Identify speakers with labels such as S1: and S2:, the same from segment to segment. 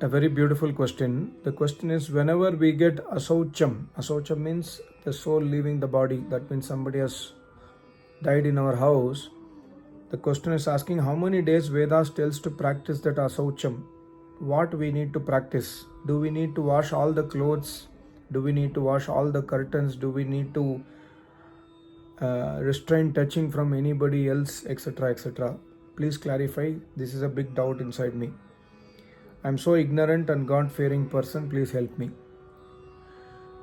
S1: A very beautiful question. The question is, whenever we get asaucham means the soul leaving the body. That means somebody has died in our house. The question is asking how many days Vedas tells to practice that asaucham. What we need to practice? Do we need to wash all the clothes? Do we need to wash all the curtains? Do we need to restrain touching from anybody else, etc., etc.? Please clarify. This is a big doubt inside me. I am so ignorant and God-fearing person. Please help me.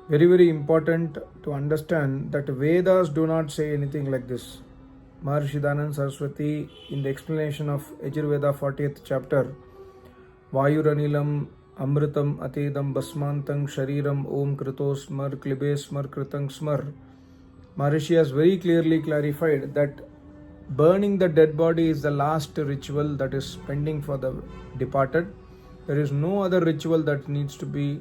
S1: Very, very important to understand that Vedas do not say anything like this. Maharishi Dayananda Saraswati, in the explanation of Yajurveda 40th chapter, Vayuranilam Amritam Atedam Basmantang Shariram Om Kritosmar Klibesmar Kritang Smar. Maharishi has very clearly clarified that burning the dead body is the last ritual that is pending for the departed. There is no other ritual that needs to be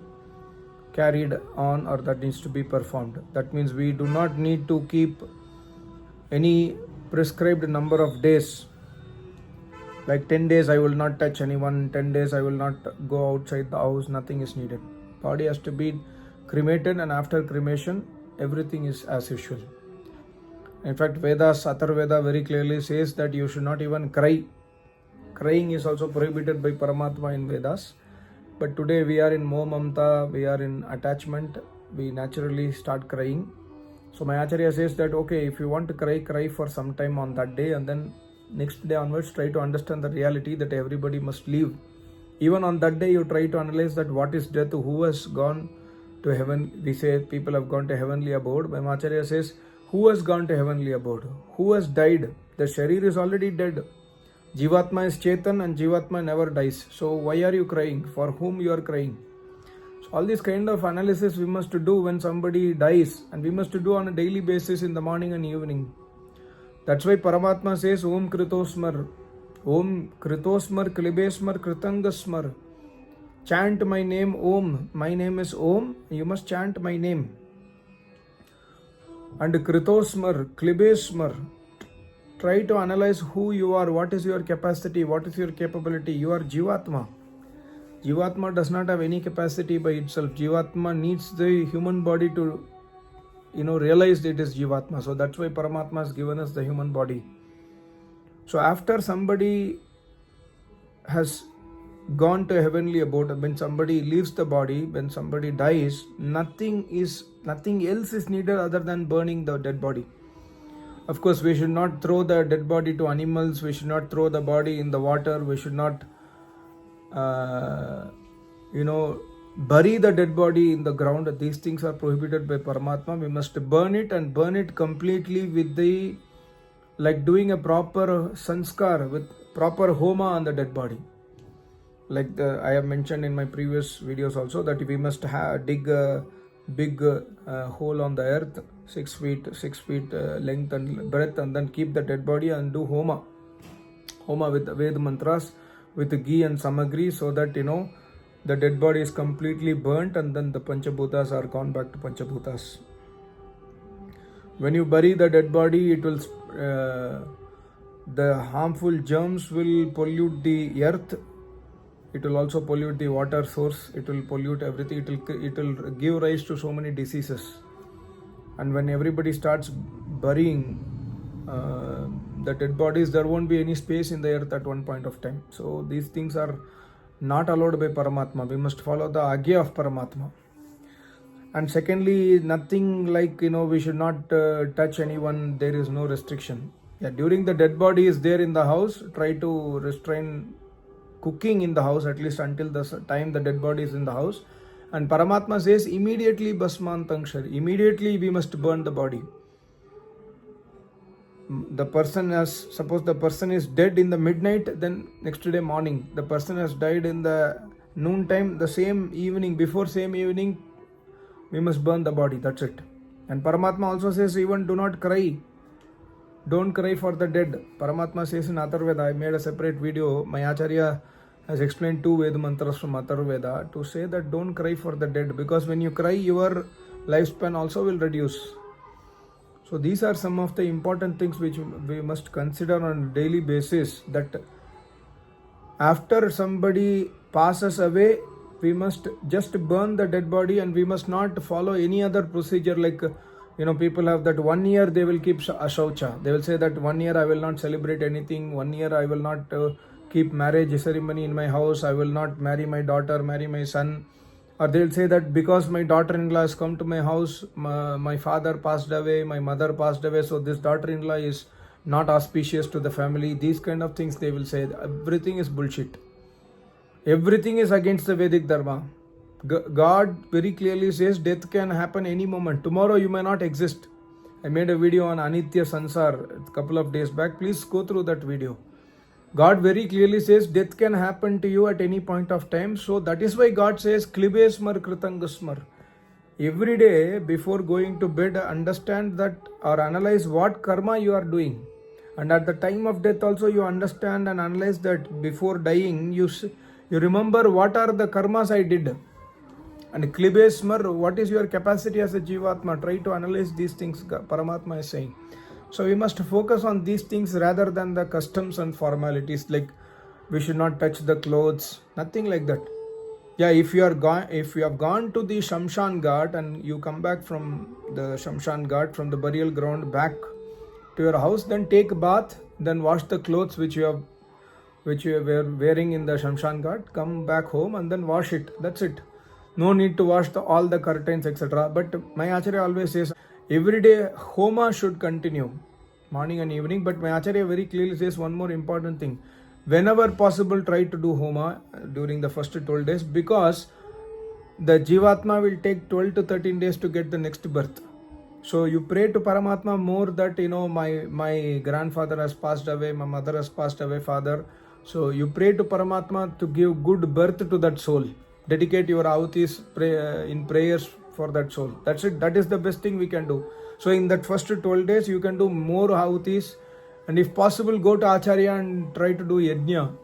S1: carried on or that needs to be performed. That means we do not need to keep any prescribed number of days. Like 10 days I will not touch anyone, 10 days I will not go outside the house, nothing is needed. Body has to be cremated, and after cremation everything is as usual. In fact, Vedas, Atharvaveda very clearly says that you should not even cry. Crying is also prohibited by Paramatma in Vedas. But today we are in Moh Mamta, we are in attachment, we naturally start crying. So my Acharya says that okay, if you want to cry, cry for some time on that day, and then next day onwards try to understand the reality that everybody must leave. Even on that day you try to analyze that what is death, who has gone to heaven. We say people have gone to heavenly abode. My Acharya says, who has gone to heavenly abode? Who has died? The Sharir is already dead. Jivatma is Chetan and Jivatma never dies. So why are you crying? For whom you are crying? So all this kind of analysis we must do when somebody dies, and we must do on a daily basis in the morning and evening. That's why Paramatma says Om Kritosmar. Om Kritosmar Klibesmar Kritangasmar. Chant my name Om. My name is Om. You must chant my name. And Kritosmar, Klibesmar. Try to analyze who you are, what is your capacity, what is your capability. You are Jivatma. Jivatma does not have any capacity by itself. Jivatma needs the human body to, realize it is Jivatma. So that's why Paramatma has given us the human body. So after somebody has gone to heavenly abode, when somebody leaves the body, when somebody dies, nothing else is needed other than burning the dead body. Of course, we should not throw the dead body to animals. We should not throw the body in the water. We should not, bury the dead body in the ground. These things are prohibited by Paramatma. We must burn it, and burn it completely with like doing a proper sanskar, with proper homa on the dead body. Like I have mentioned in my previous videos also, that we must dig a big hole on the earth, 6 feet length and breadth, and then keep the dead body and do homa with Ved mantras, with ghee and samagri, so that the dead body is completely burnt, and then the Panchabhutas are gone back to Panchabhutas. When you bury the dead body, it will the harmful germs will pollute the earth. It will also pollute the water source. It will pollute everything. It will give rise to so many diseases. And when everybody starts burying the dead bodies, there won't be any space in the earth at one point of time. So these things are not allowed by Paramatma. We must follow the Agya of Paramatma. And secondly, nothing like, we should not touch anyone. There is no restriction. Yeah, during the dead body is there in the house, try to restrain cooking in the house, at least until the time the dead body is in the house. And Paramatma says immediately basmantang shari. Immediately we must burn the body. Suppose the person is dead in the midnight, then next day morning. The person has died in the noon time, the same evening, we must burn the body. That's it. And Paramatma also says even do not cry. Don't cry for the dead. Paramatma says in Atharvaveda, I made a separate video. My Acharya has explained 2 Veda mantras from Atharvaveda to say that don't cry for the dead, because when you cry, your lifespan also will reduce. So these are some of the important things which we must consider on a daily basis, that after somebody passes away, we must just burn the dead body, and we must not follow any other procedure. Like people have that 1 year they will keep ashaucha. They will say that 1 year I will not celebrate anything, 1 year I will not keep marriage ceremony in my house, I will not marry my daughter, marry my son. Or they will say that because my daughter-in-law has come to my house, my father passed away, my mother passed away, so this daughter-in-law is not auspicious to the family. These kind of things they will say. Everything is bullshit. Everything is against the Vedic Dharma. God very clearly says death can happen any moment. Tomorrow you may not exist. I made a video on Anitya Sansar a couple of days back. Please go through that video. God very clearly says death can happen to you at any point of time. So that is why God says Klibesmar Kritangasmar. Every day before going to bed, understand that or analyze what karma you are doing. And at the time of death also you understand and analyze that before dying, you remember what are the karmas I did. And Klibesmar, what is your capacity as a Jivatma? Try to analyze these things, Paramatma is saying. So we must focus on these things rather than the customs and formalities, like we should not touch the clothes, nothing like that. Yeah, if you have gone to the Shamshan Ghat and you come back from the Shamshan Ghat, from the burial ground back to your house, then take a bath, then wash the clothes which you were wearing in the Shamshan Ghat, come back home and then wash it. That's it. No need to wash all the curtains, etc. But my Acharya always says, every day Homa should continue, morning and evening. But my Acharya very clearly says one more important thing. Whenever possible, try to do Homa during the first 12 days, because the Jivatma will take 12 to 13 days to get the next birth. So you pray to Paramatma more that, my grandfather has passed away, my mother has passed away, father. So you pray to Paramatma to give good birth to that soul. Dedicate your ahutis in prayers for that soul. That's it. That is the best thing we can do. So in that first 12 days, you can do more ahutis. And if possible, go to Acharya and try to do yajna.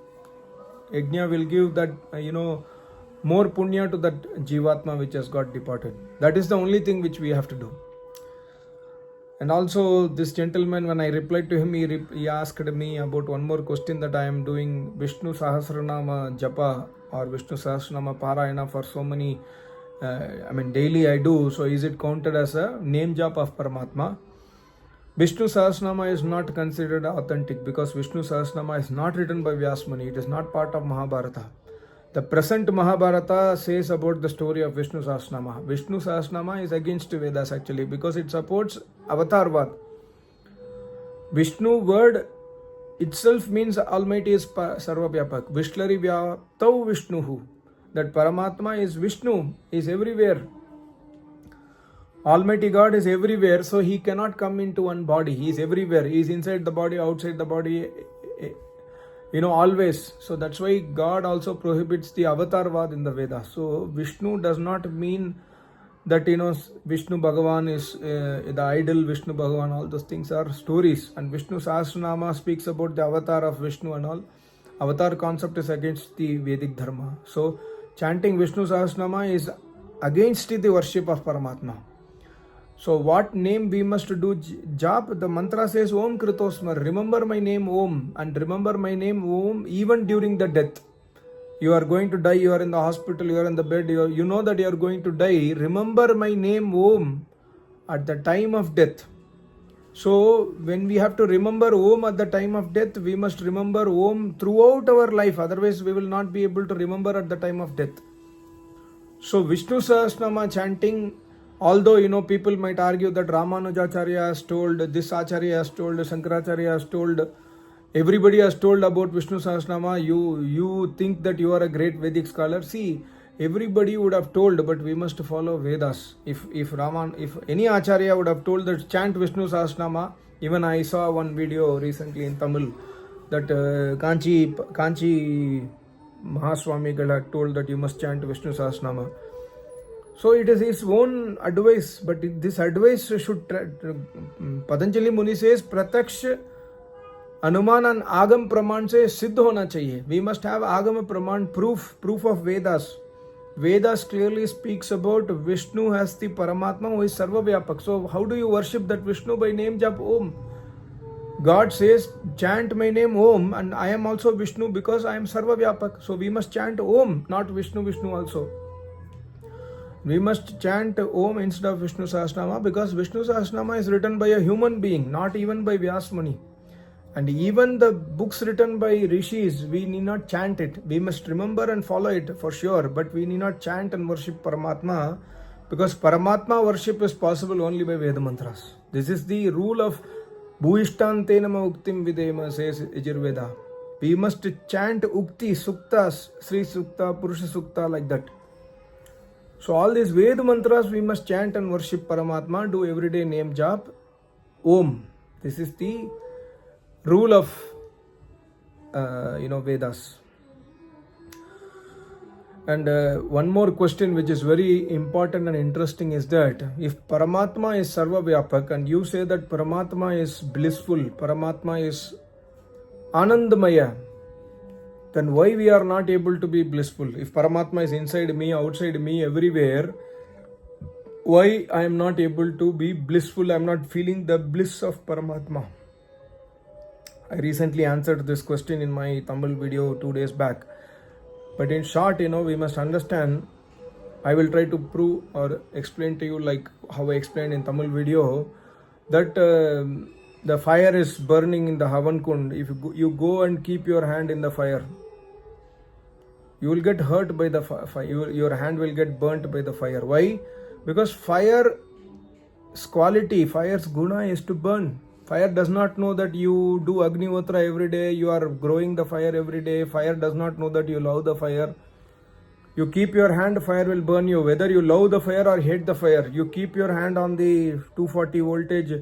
S1: Yajna will give that, more punya to that Jivatma which has got departed. That is the only thing which we have to do. And also this gentleman, when I replied to him, he asked me about one more question, that I am doing Vishnu Sahasranama Japa or Vishnu Sahasranama Parayana for so many, daily I do. So is it counted as a name japa of Paramatma? Vishnu Sahasranama is not considered authentic because Vishnu Sahasranama is not written by Vyasmuni. It is not part of Mahabharata. The present Mahabharata says about the story of Vishnu Sahasranama. Vishnu Sahasranama is against Vedas actually, because it supports Avatarvad. Vishnu word itself means Almighty is Sarvavyapak. Vishlari Vyatau Vishnuhu. That Paramatma is Vishnu, is everywhere. Almighty God is everywhere, so He cannot come into one body. He is everywhere. He is inside the body, outside the body, always. So that's why God also prohibits the Avatarvad in the Vedas. So Vishnu does not mean that, Vishnu Bhagavan is the idol Vishnu Bhagavan. All those things are stories. And Vishnu Sahasranama speaks about the avatar of Vishnu and all. Avatar concept is against the Vedic Dharma. So chanting Vishnu Sahasranama is against the worship of Paramatma. So what name we must do jap? The mantra says Om Kritosmar. Remember my name Om, and remember my name Om even during the death. You are going to die, you are in the hospital, you are in the bed, you know that you are going to die. Remember my name Om at the time of death. So when we have to remember Om at the time of death, we must remember Om throughout our life. Otherwise we will not be able to remember at the time of death. So Vishnu Sahasranama chanting, although people might argue that Ramanujacharya has told, this Acharya has told, Shankaracharya has told, everybody has told about Vishnu Sahasranama, you think that you are a great Vedic scholar. See, everybody would have told, but we must follow Vedas. If any Acharya would have told that chant Vishnu Sahasranama, even I saw one video recently in Tamil that Kanchi Mahaswamigal had told that you must chant Vishnu Sahasranama. So it is his own advice, but this advice should, Patanjali Muni says, Prataksh Anuman and Agam Praman se Siddh hona chahiye. We must have Agam Praman, proof of Vedas. Vedas clearly speaks about Vishnu as the Paramatma who is Sarvavyapak. So how do you worship that Vishnu? By name jap Om. God says, chant my name Om, and I am also Vishnu because I am Sarva Vyapak. So we must chant Om, not Vishnu also. We must chant Om instead of Vishnu Sahasranama because Vishnu Sahasranama is written by a human being, not even by Vyasmuni. And even the books written by rishis, we need not chant it. We must remember and follow it for sure, but we need not chant and worship Paramatma because Paramatma worship is possible only by Veda mantras. This is the rule of Bhuishtante nama uktim videma, says Yajurveda. We must chant Ukti, Suktas, Sri Sukta, Purusha Sukta, like that. So all these Veda mantras we must chant and worship Paramatma, do everyday name jap, Om. This is the rule of Vedas. And one more question which is very important and interesting is that if Paramatma is Sarva Vyapak and you say that Paramatma is blissful, Paramatma is Anandmaya, then why we are not able to be blissful? If Paramatma is inside me, outside me, everywhere, why I am not able to be blissful? I am not feeling the bliss of Paramatma. I recently answered this question in my Tamil video 2 days back. But in short, we must understand, I will try to prove or explain to you like how I explained in Tamil video, that the fire is burning in the Havan Kund. If you go and keep your hand in the fire, you will get hurt by the fire. Your hand will get burnt by the fire. Why? Because fire's quality, fire's guna is to burn. Fire does not know that you do Agnihotra every day, you are growing the fire every day. Fire does not know that you love the fire. You keep your hand, fire will burn you. Whether you love the fire or hate the fire, you keep your hand on the 240 voltage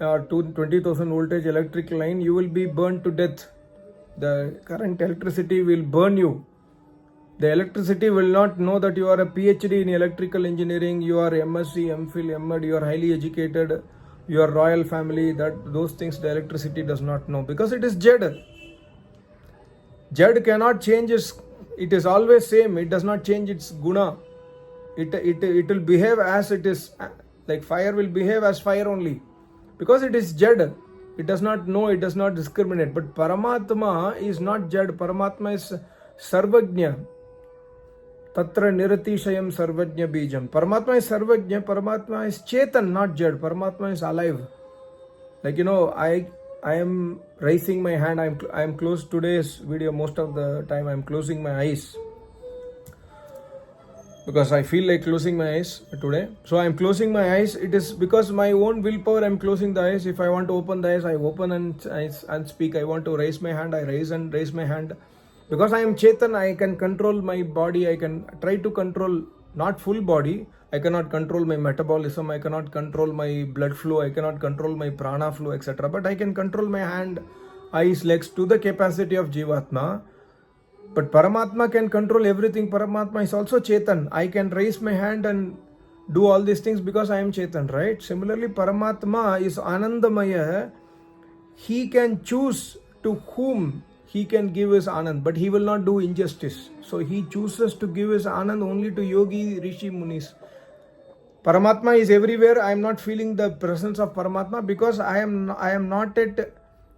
S1: or 20,000 voltage electric line, you will be burned to death. The current electricity will burn you. The electricity will not know that you are a PhD in electrical engineering, you are MSc, MPhil, MD, you are highly educated, you are royal family, that those things the electricity does not know because it is Jad. Jad cannot change it is always same, it does not change its guna. It will behave as it is, like fire will behave as fire only because it is Jad. It does not know, it does not discriminate. But Paramatma is not Jad, Paramatma is Sarvajna. Tatra Niratishayam Sarvajna Bijam. Paramatma is Sarvajna, Paramatma is Chetan, not Jad. Paramatma is alive. Like I am raising my hand, I am close today's video, most of the time I am closing my eyes. Because I feel like closing my eyes today. So I am closing my eyes. It is because my own willpower I am closing the eyes. If I want to open the eyes, I open and speak. I want to raise my hand, I raise my hand. Because I am Chetan, I can control my body, I can try to control, not full body, I cannot control my metabolism, I cannot control my blood flow, I cannot control my prana flow, etc. But I can control my hand, eyes, legs to the capacity of Jivatma. But Paramatma can control everything. Paramatma is also Chetan. I can raise my hand and do all these things because I am Chetan, right? Similarly, Paramatma is Anandamaya. He can choose to whom he can give his Anand, but he will not do injustice. So he chooses to give his Anand only to Yogi, Rishi, Munis. Paramatma is everywhere. I am not feeling the presence of Paramatma because I am not at,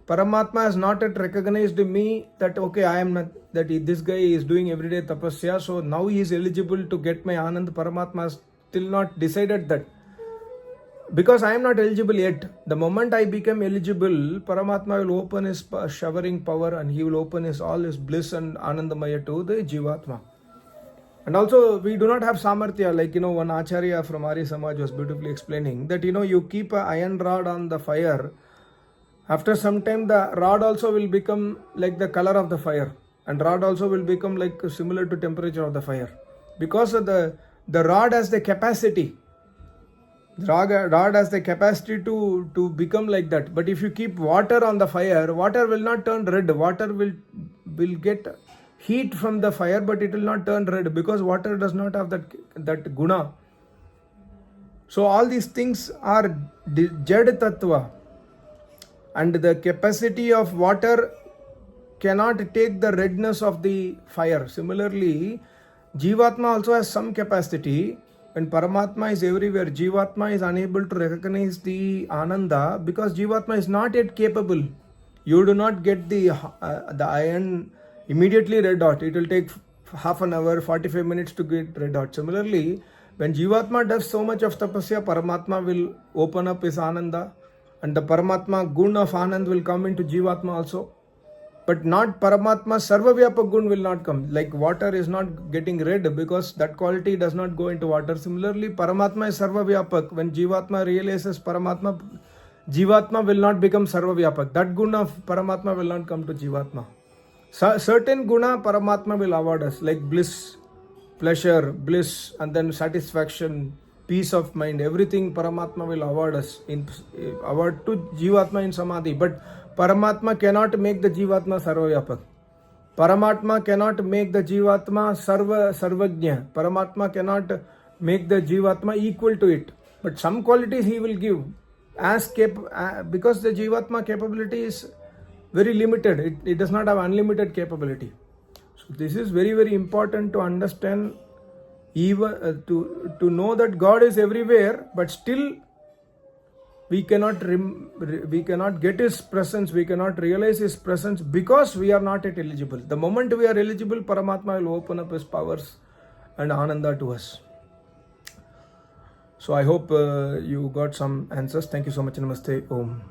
S1: Paramatma has not yet recognized me that okay, I am not, that this guy is doing everyday tapasya, so now he is eligible to get my Anand. Paramatma has still not decided that. Because I am not eligible yet. The moment I become eligible, Paramatma will open his showering power and he will open all his bliss and Anandamaya to the Jivatma. And also, we do not have Samarthya. Like, one Acharya from Arya Samaj was beautifully explaining that, you keep an iron rod on the fire. After some time, the rod also will become like the color of the fire. And rod also will become like similar to temperature of the fire. Because of the rod has the capacity. Rod has the capacity to become like that. But if you keep water on the fire, water will not turn red. Water will get heat from the fire, but it will not turn red because water does not have that guna. So all these things are Jad Tattva. And the capacity of water cannot take the redness of the fire. Similarly, Jivatma also has some capacity. when Paramatma is everywhere, Jivatma is unable to recognize the Ananda because Jivatma is not yet capable. You do not get the iron immediately red hot. It will take half an hour, 45 minutes to get red hot. Similarly, when Jivatma does so much of tapasya, Paramatma will open up his Ananda, and the Paramatma gun of Anand will come into Jivatma also. But not Paramatma Sarvavyapak gun will not come. Like water is not getting red because that quality does not go into water. Similarly, Paramatma is Sarvavyapak. When Jivatma realizes Paramatma, Jivatma will not become Sarvavyapak. That guna of Paramatma will not come to Jivatma. Certain guna Paramatma will award us, like bliss, pleasure, bliss, and then satisfaction, peace of mind. Everything Paramatma will award us, award to Jivatma in Samadhi. But Paramatma cannot make the Jivatma Sarvavyapak. Paramatma cannot make the Jivatma Sarvajna. Paramatma cannot make the Jivatma equal to it. But some qualities he will give because the Jivatma capability is very limited. It does not have unlimited capability. So this is very, very important to understand, even to know that God is everywhere, but still we cannot get his presence, we cannot realize his presence because we are not yet eligible. The moment we are eligible, Paramatma will open up his powers and Ananda to us. So I hope you got some answers. Thank you so much. Namaste. Om.